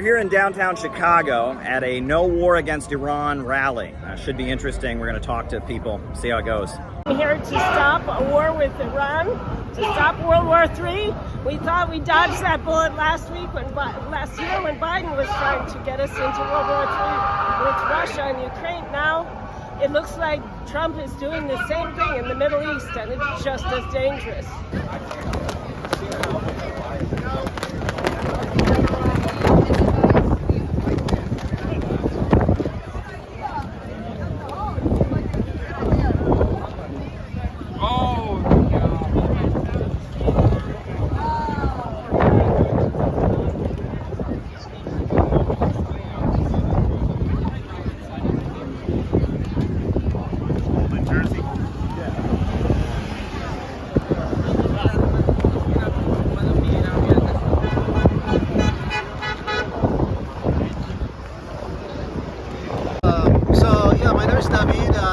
here in downtown Chicago at a No War Against Iran rally. Should be interesting. We're going to talk to people, see how it goes. I'm here to stop a war with Iran, to stop World War III. We thought we dodged that bullet last year when Biden was trying to get us into World War III with Russia and Ukraine. Now it looks like Trump is doing the same thing in the Middle East, and it's just as dangerous.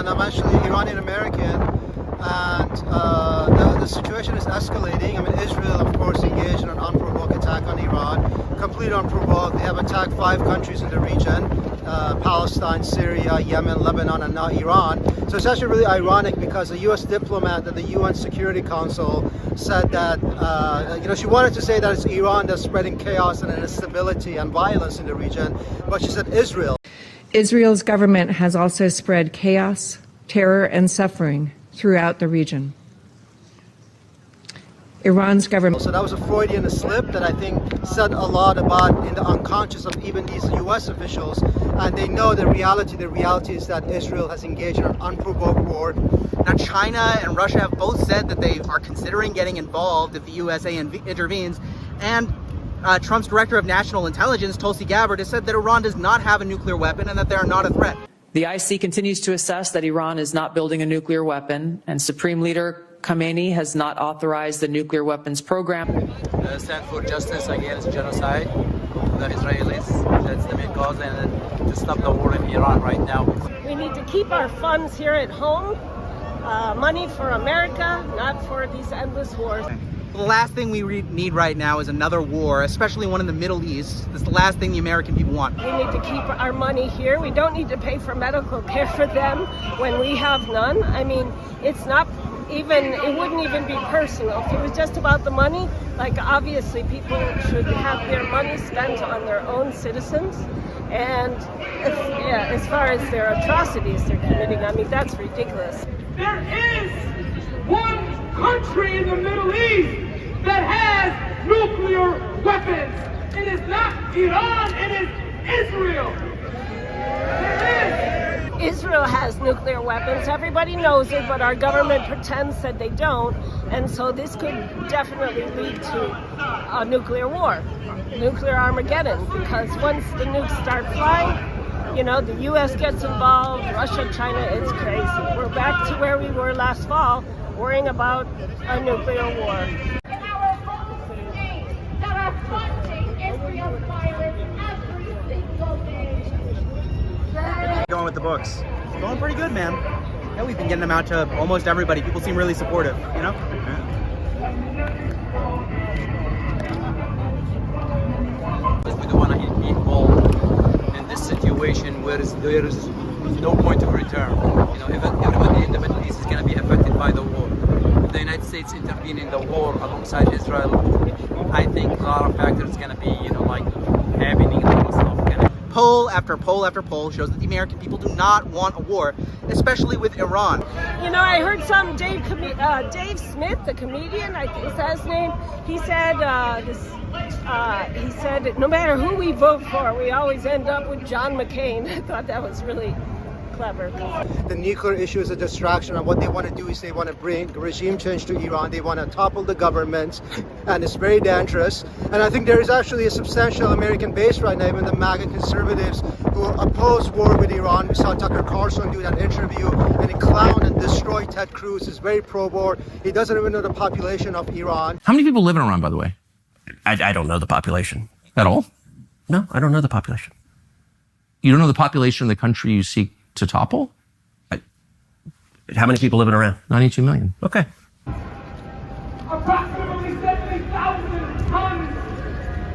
I'm actually Iranian American, and the situation is escalating. I mean, Israel, of course, engaged in an unprovoked attack on Iran, completely unprovoked. They have attacked 5 countries in the region: Palestine, Syria, Yemen, Lebanon, and now Iran. So it's actually really ironic because a U.S. diplomat at the UN Security Council said that, she wanted to say that it's Iran that's spreading chaos and instability and violence in the region, but she said Israel. Israel's government has also spread chaos, terror, and suffering throughout the region. Iran's government... So that was a Freudian slip that I think said a lot about in the unconscious of even these U.S. officials, and they know the reality. The reality is that Israel has engaged in an unprovoked war. Now, China and Russia have both said that they are considering getting involved if the USA intervenes, and Trump's director of national intelligence, Tulsi Gabbard, has said that Iran does not have a nuclear weapon and that they are not a threat. The IC continues to assess that Iran is not building a nuclear weapon, and Supreme Leader Khamenei has not authorized the nuclear weapons program. Stand for justice against genocide of the Israelis. That's the main cause, and to stop the war in Iran right now. We need to keep our funds here at home, money for America, not for these endless wars. The last thing we need right now is another war, especially one in the Middle East. That's the last thing the American people want. We need to keep our money here. We don't need to pay for medical care for them when we have none. I mean, it's not even, it wouldn't even be personal. If it was just about the money, like obviously people should have their money spent on their own citizens. And as far as their atrocities they're committing, I mean, that's ridiculous. There is one country in the Middle East that has nuclear weapons. It is not Iran, it is Israel. Israel has nuclear weapons. Everybody knows it, but our government pretends that they don't. And so this could definitely lead to a nuclear war, nuclear Armageddon, because once the nukes start flying, the U.S. gets involved, Russia, China, it's crazy. We're back to where we were last fall, worrying about a nuclear war. Going with the books? Going pretty good, man. Yeah, we've been getting them out to almost everybody. People seem really supportive, Yeah. We don't want to get people in this situation where there is no point of return. Everybody in the Middle East is going to be affected by the war. If the United States intervene in the war alongside Israel, I think a lot of factors going to be, happening and stuff. Poll after poll after poll shows that the American people do not want a war, especially with Iran. I heard some Dave Smith, the comedian, I think is that his name. He said no matter who we vote for, we always end up with John McCain. I thought that was really clever. The nuclear issue is a distraction, and what they want to do is they want to bring regime change to Iran. They want to topple the government, and it's very dangerous. And I think there is actually a substantial American base right now, even the MAGA conservatives who oppose war with Iran. We saw Tucker Carlson do that interview, and he clowned and destroyed Ted Cruz. He's very pro-war. He doesn't even know the population of Iran. How many people live in Iran, by the way? I don't know the population. At all? No, I don't know the population. You don't know the population of the country you seek to topple? How many people live in Iran? 92 million. Okay. Approximately 70,000 tons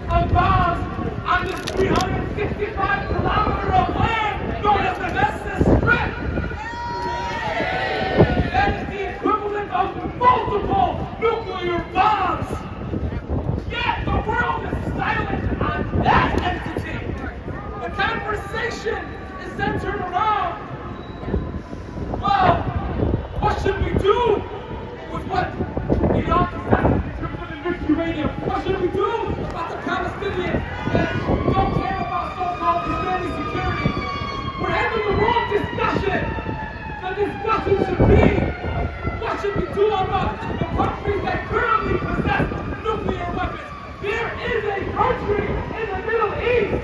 of bombs on this 300 turn around, well, what should we do with what Iran possesses in terms of enriched uranium? What should we do about the Palestinians that don't care about so-called Israeli security? We're having the wrong discussion. The discussion should be, what should we do about the countries that currently possess nuclear weapons? There is a country in the Middle East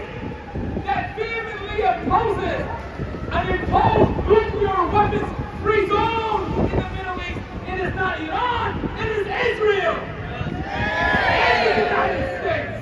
that vehemently opposes an imposed nuclear weapons free zone in the Middle East. It is not Iran, it is Israel. And the United States.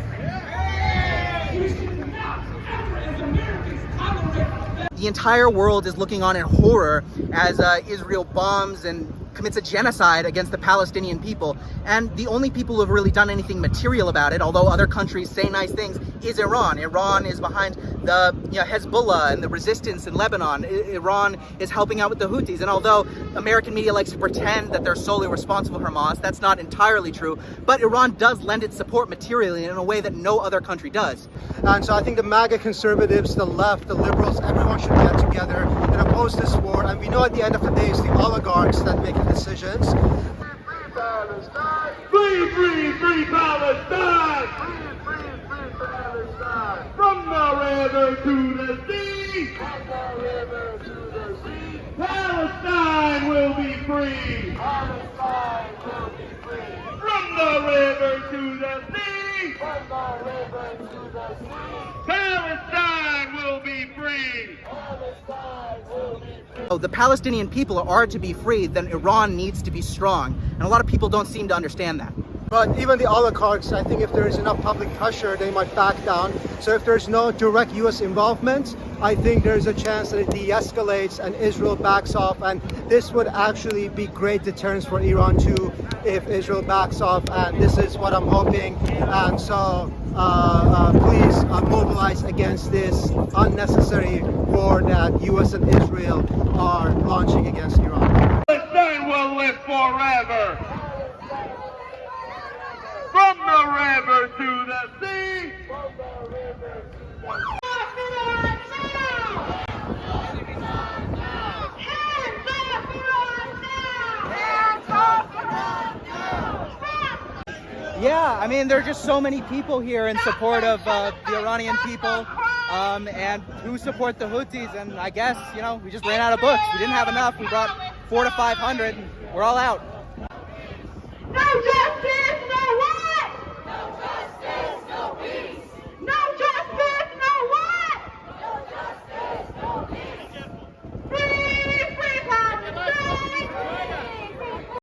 We should not ever, as Americans, tolerate that. The entire world is looking on in horror as Israel bombs and commits a genocide against the Palestinian people. And the only people who have really done anything material about it, although other countries say nice things, is Iran. Iran is behind the Hezbollah and the resistance in Lebanon. Iran is helping out with the Houthis. And although American media likes to pretend that they're solely responsible for Hamas, that's not entirely true. But Iran does lend its support materially in a way that no other country does. And so I think the MAGA conservatives, the left, the liberals, everyone should get together and oppose this war. And we know at the end of the day it's the oligarchs that make the decisions. Free, free, free Palestine! Free, free, free Palestine! From the river to the sea! From the river to the sea! Palestine will be free! Palestine will be free! From the river to the sea! From the river to the sea! Palestine will be free! Palestine will be free! The Palestinian people are to be free, then Iran needs to be strong. And a lot of people don't seem to understand that. But even the oligarchs, I think if there is enough public pressure, they might back down. So if there's no direct U.S. involvement, I think there's a chance that it de-escalates and Israel backs off. And this would actually be great deterrence for Iran too, if Israel backs off. And this is what I'm hoping. And so please mobilize against this unnecessary war that U.S. and Israel are launching against Iran. Palestine will live forever! From the river to the sea! From the river to the sea! Yeah, I mean, there are just so many people here in support of the Iranian people and who support the Houthis. And I guess, we just ran out of books. We didn't have enough. We brought 400 to 500 and we're all out.